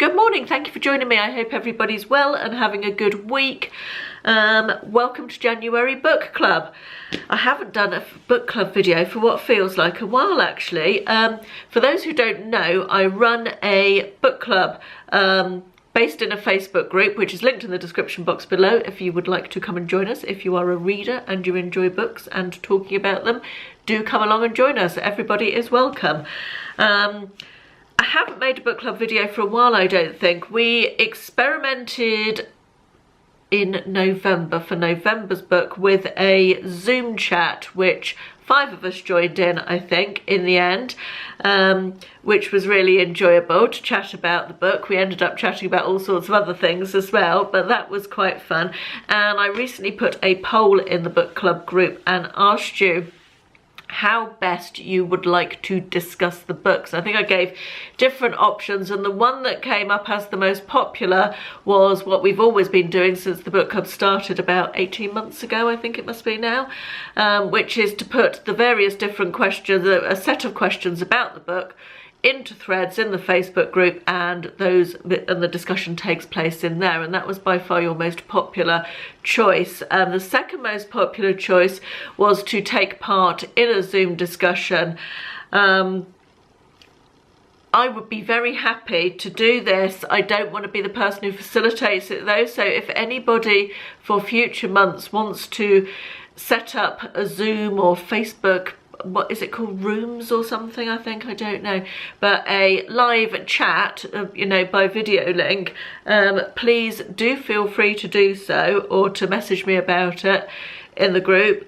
Good morning, thank you for joining me. I hope everybody's well and having a good week. Welcome to January Book Club. I haven't done a book club video for what feels like a while actually. For those who don't know, I run a book club based in a Facebook group, which is linked in the description box below if you would like to come and join us. If you are a reader and you enjoy books and talking about them, do come along and join us. Everybody is welcome. I haven't made a book club video for a while, I don't think. We experimented in November for November's book with a Zoom chat, which 5 of us joined in, I think, in the end, which was really enjoyable to chat about the book. We ended up chatting about all sorts of other things as well, but that was quite fun. And I recently put a poll in the book club group and asked you how best you would like to discuss the books. I think I gave different options, and the one that came up as the most popular was what we've always been doing since the book club started about 18 months ago, I think it must be now, which is to put the various different questions, a set of questions about the book, into threads in the Facebook group, and the discussion takes place in there. And that was by far your most popular choice. The second most popular choice was to take part in a Zoom discussion. I would be very happy to do this. I don't want to be the person who facilitates it though, so if anybody for future months wants to set up a Zoom or Facebook, what is it called, rooms or something, I think, I don't know, but a live chat, you know, by video link, please do feel free to do so, or to message me about it in the group.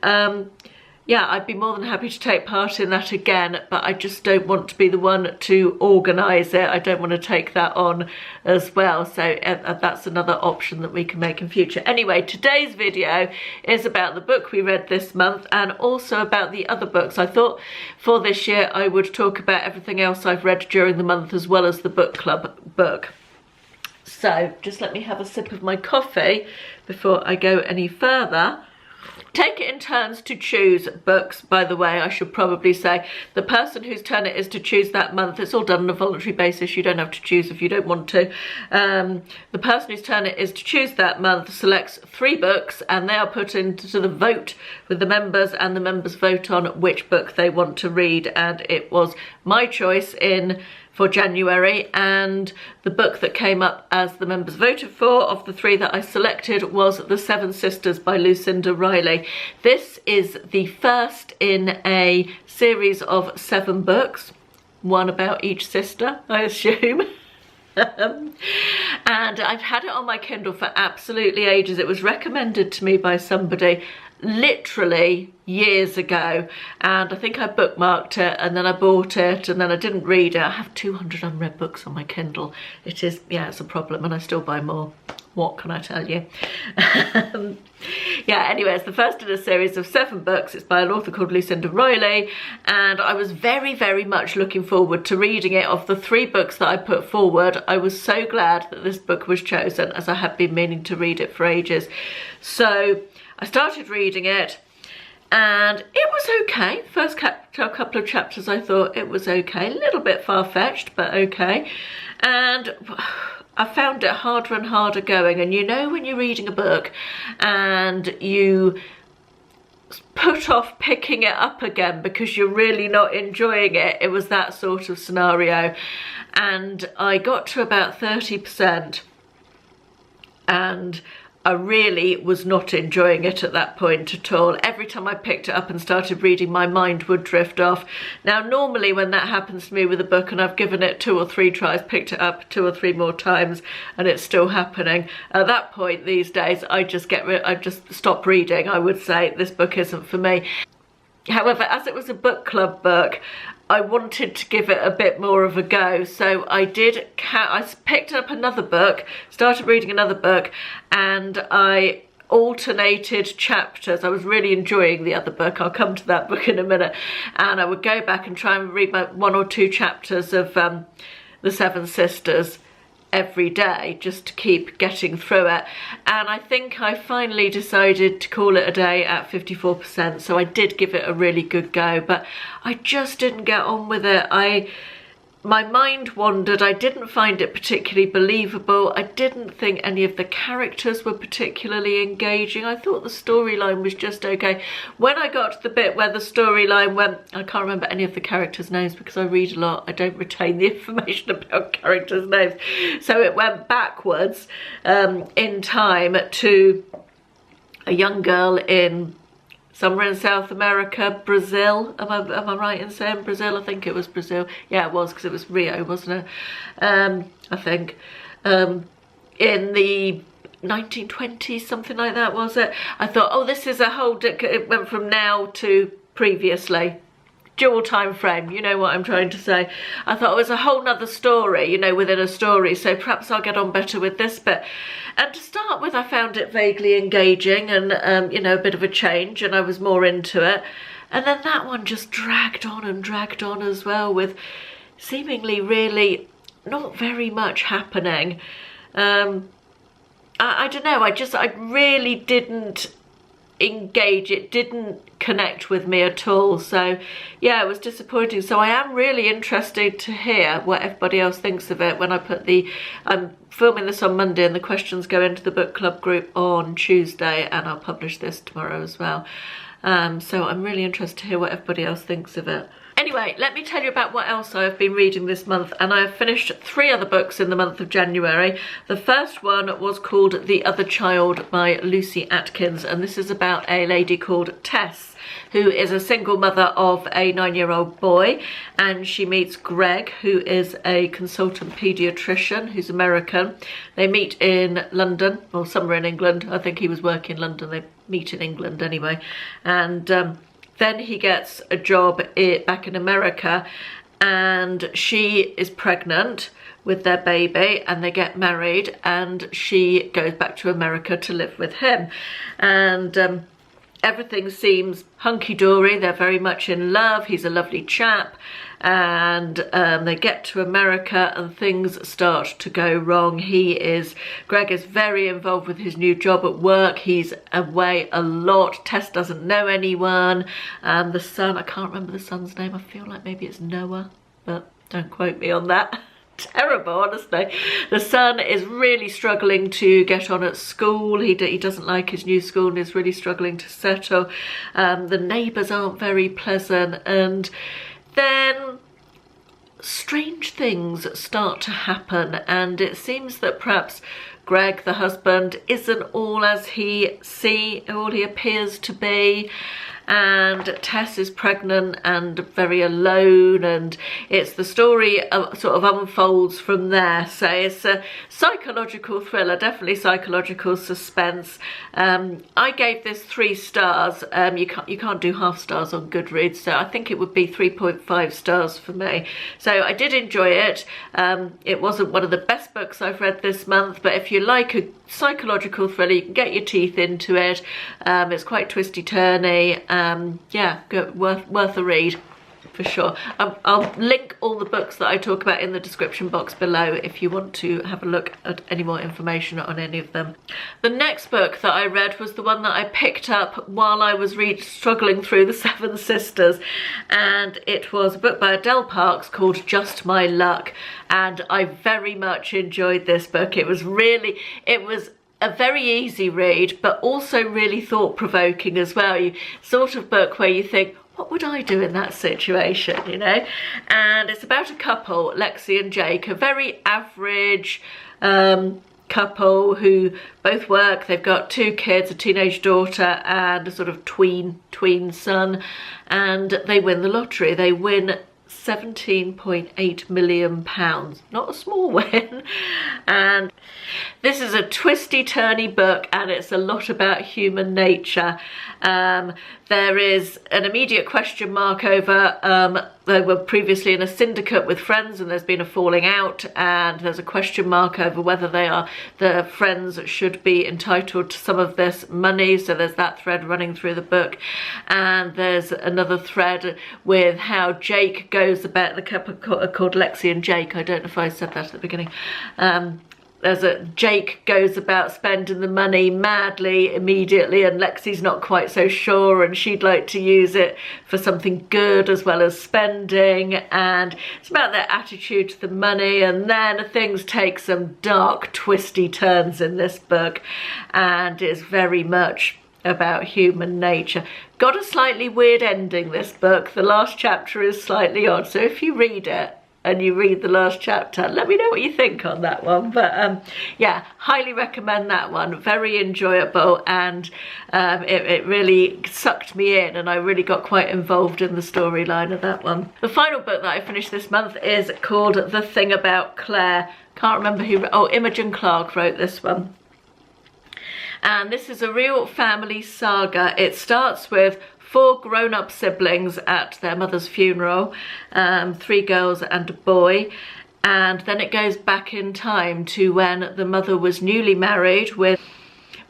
Yeah, I'd be more than happy to take part in that again, but I just don't want to be the one to organise it. I don't want to take that on as well, so that's another option that we can make in future. Anyway, today's video is about the book we read this month and also about the other books. I thought for this year I would talk about everything else I've read during the month as well as the book club book. So just let me have a sip of my coffee before I go any further. Take it in turns to choose books, by the way, I should probably say. The person whose turn it is to choose that month, it's all done on a voluntary basis, you don't have to choose if you don't want to. The person whose turn it is to choose that month selects 3 books, and they are put into the vote with the members, and the members vote on which book they want to read. And it was my choice for January, and the book that came up as the members voted for of the 3 that I selected was The Seven Sisters by Lucinda Riley. This is the first in a series of 7 books, one about each sister, I assume. And I've had it on my Kindle for absolutely ages. It was recommended to me by somebody literally years ago, and I think I bookmarked it and then I bought it and then I didn't read it. I have 200 unread books on my Kindle. It is, yeah, it's a problem, and I still buy more. What can I tell you? Yeah, anyway, it's the first in a series of 7 books. It's by an author called Lucinda Riley, and I was very, very much looking forward to reading it. Of the 3 books that I put forward, I was so glad that this book was chosen, as I have been meaning to read it for ages. So I started reading it, and it was okay. First couple of chapters I thought it was okay, a little bit far-fetched, but okay. And I found it harder and harder going. And you know when you're reading a book and you put off picking it up again because you're really not enjoying it? It was that sort of scenario. And I got to about 30%, and I really was not enjoying it at that point at all. Every time I picked it up and started reading, my mind would drift off. Now, normally when that happens to me with a book and I've given it 2 or 3 tries, picked it up 2 or 3 more times, and it's still happening, at that point these days I just stop reading. I would say this book isn't for me. However, as it was a book club book, I wanted to give it a bit more of a go, so I picked up another book, started reading another book, and I alternated chapters. I was really enjoying the other book, I'll come to that book in a minute, and I would go back and try and read my 1 or 2 chapters of The Seven Sisters every day just to keep getting through it. And I think I finally decided to call it a day at 54%, so I did give it a really good go, but I just didn't get on with it. my mind wandered. I didn't find it particularly believable. I didn't think any of the characters were particularly engaging. I thought the storyline was just okay. When I got to the bit where the storyline went, I can't remember any of the characters' names because I read a lot. I don't retain the information about characters' names. So it went backwards in time to a young girl in somewhere in South America, Brazil. Am I right in saying Brazil? I think it was Brazil. Yeah, it was, because it was Rio, wasn't it? I think. In the 1920s, something like that, was it? I thought, oh, this is a whole... It went from now to previously. Dual time frame, you know what I'm trying to say. I thought it was a whole nother story, you know, within a story, so perhaps I'll get on better with this bit. And to start with, I found it vaguely engaging and, you know, a bit of a change, and I was more into it. And then that one just dragged on and dragged on as well, with seemingly really not very much happening. I don't know, I really didn't engage. It didn't connect with me at all, so yeah, it was disappointing. So I am really interested to hear what everybody else thinks of it when I put I'm filming this on Monday and the questions go into the book club group on Tuesday, and I'll publish this tomorrow as well. So I'm really interested to hear what everybody else thinks of it. Anyway, let me tell you about what else I've been reading this month, and I have finished 3 other books in the month of January. The first one was called The Other Child by Lucy Atkins, and this is about a lady called Tess, who is a single mother of a 9-year-old boy, and she meets Greg, who is a consultant paediatrician who's American. They meet in London, or somewhere in England. I think he was working in London. They meet in England anyway, and then he gets a job back in America, and she is pregnant with their baby, and they get married, and she goes back to America to live with him. And everything seems hunky-dory. They're very much in love. He's a lovely chap, and they get to America and things start to go wrong. Greg is very involved with his new job at work. He's away a lot. Tess doesn't know anyone. The son, I can't remember the son's name. I feel like maybe it's Noah, but don't quote me on that. Terrible, honestly. The son is really struggling to get on at school. He doesn't like his new school and is really struggling to settle. The neighbours aren't very pleasant, and then strange things start to happen, and it seems that perhaps Greg, the husband, isn't all he appears to be, and Tess is pregnant and very alone, and it's the story sort of unfolds from there. So it's a psychological thriller, definitely psychological suspense. I gave this 3 stars. You can't do half stars on Goodreads, so I think it would be 3.5 stars for me. So I did enjoy it. It wasn't one of the best books I've read this month, but if you like a psychological thriller, you can get your teeth into it. It's quite twisty-turny. Yeah, worth a read for sure. I'll link all the books that I talk about in the description box below if you want to have a look at any more information on any of them. The next book that I read was the one that I picked up while I was struggling through The Seven Sisters, and it was a book by Adele Parks called Just My Luck, and I very much enjoyed this book. It was a very easy read, but also really thought-provoking as well. Sort of book where you think, what would I do in that situation, you know? And it's about a couple, Lexi and Jake, a very average couple who both work. They've got 2 kids, a teenage daughter and a sort of tween son, and they win the lottery. They win £17.8 million, not a small win. And this is a twisty-turny book, and it's a lot about human nature. There is an immediate question mark over, they were previously in a syndicate with friends and there's been a falling out, and there's a question mark over whether the friends should be entitled to some of this money. So there's that thread running through the book, and there's another thread with how Jake goes about, the couple called Lexi and Jake, I don't know if I said that at the beginning, Jake goes about spending the money madly immediately, and Lexi's not quite so sure, and she'd like to use it for something good as well as spending, and it's about their attitude to the money. And then things take some dark, twisty turns in this book, and it's very much about human nature. Got a slightly weird ending, this book. The last chapter is slightly odd, so if you read it and you read the last chapter, let me know what you think on that one. But yeah, highly recommend that one. Very enjoyable, and it really sucked me in, and I really got quite involved in the storyline of that one. The final book that I finished this month is called The Thing About Clare. Can't remember who, oh, Imogen Clark wrote this one. And this is a real family saga. It starts with 4 grown-up siblings at their mother's funeral, 3 girls and a boy, and then it goes back in time to when the mother was newly married with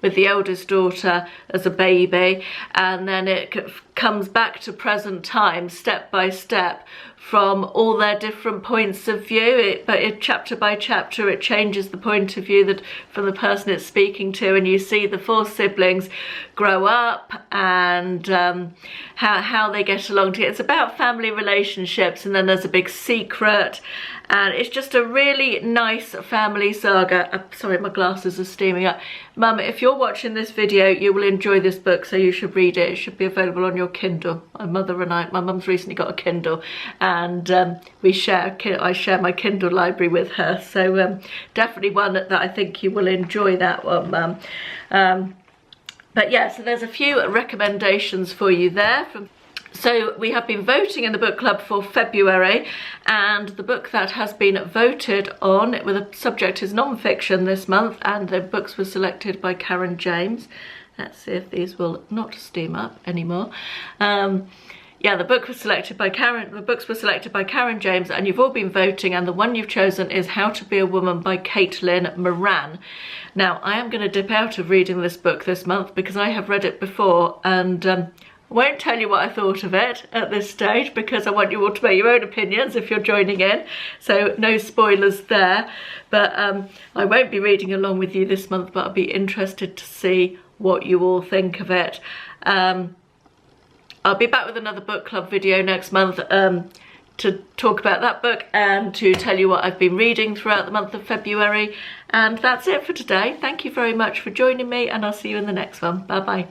the eldest daughter as a baby, and then it comes back to present time step by step from all their different points of view. But chapter by chapter it changes the point of view from the person it's speaking to, and you see the 4 siblings grow up and how they get along together. It's about family relationships, and then there's a big secret, and it's just a really nice family saga. Sorry, my glasses are steaming up. Mum, if you're watching this video, you will enjoy this book, so you should read it. It should be available on your Kindle. My mum's recently got a Kindle, and I share my Kindle library with her, so definitely one that I think you will enjoy, that one, Mum. But yeah, so there's a few recommendations for you there. So we have been voting in the book club for February, and the book that has been voted on with the subject is non-fiction this month, and the books were selected by Karen James. Let's see if these will not steam up anymore. Yeah, the books were selected by Karen James, and you've all been voting, and the one you've chosen is How to Be a Woman by Caitlin Moran. Now, I am going to dip out of reading this book this month because I have read it before, and I won't tell you what I thought of it at this stage because I want you all to make your own opinions if you're joining in, so no spoilers there. But I won't be reading along with you this month, but I'll be interested to see what you all think of it. I'll be back with another book club video next month to talk about that book and to tell you what I've been reading throughout the month of February. And that's it for today. Thank you very much for joining me, and I'll see you in the next one. Bye bye.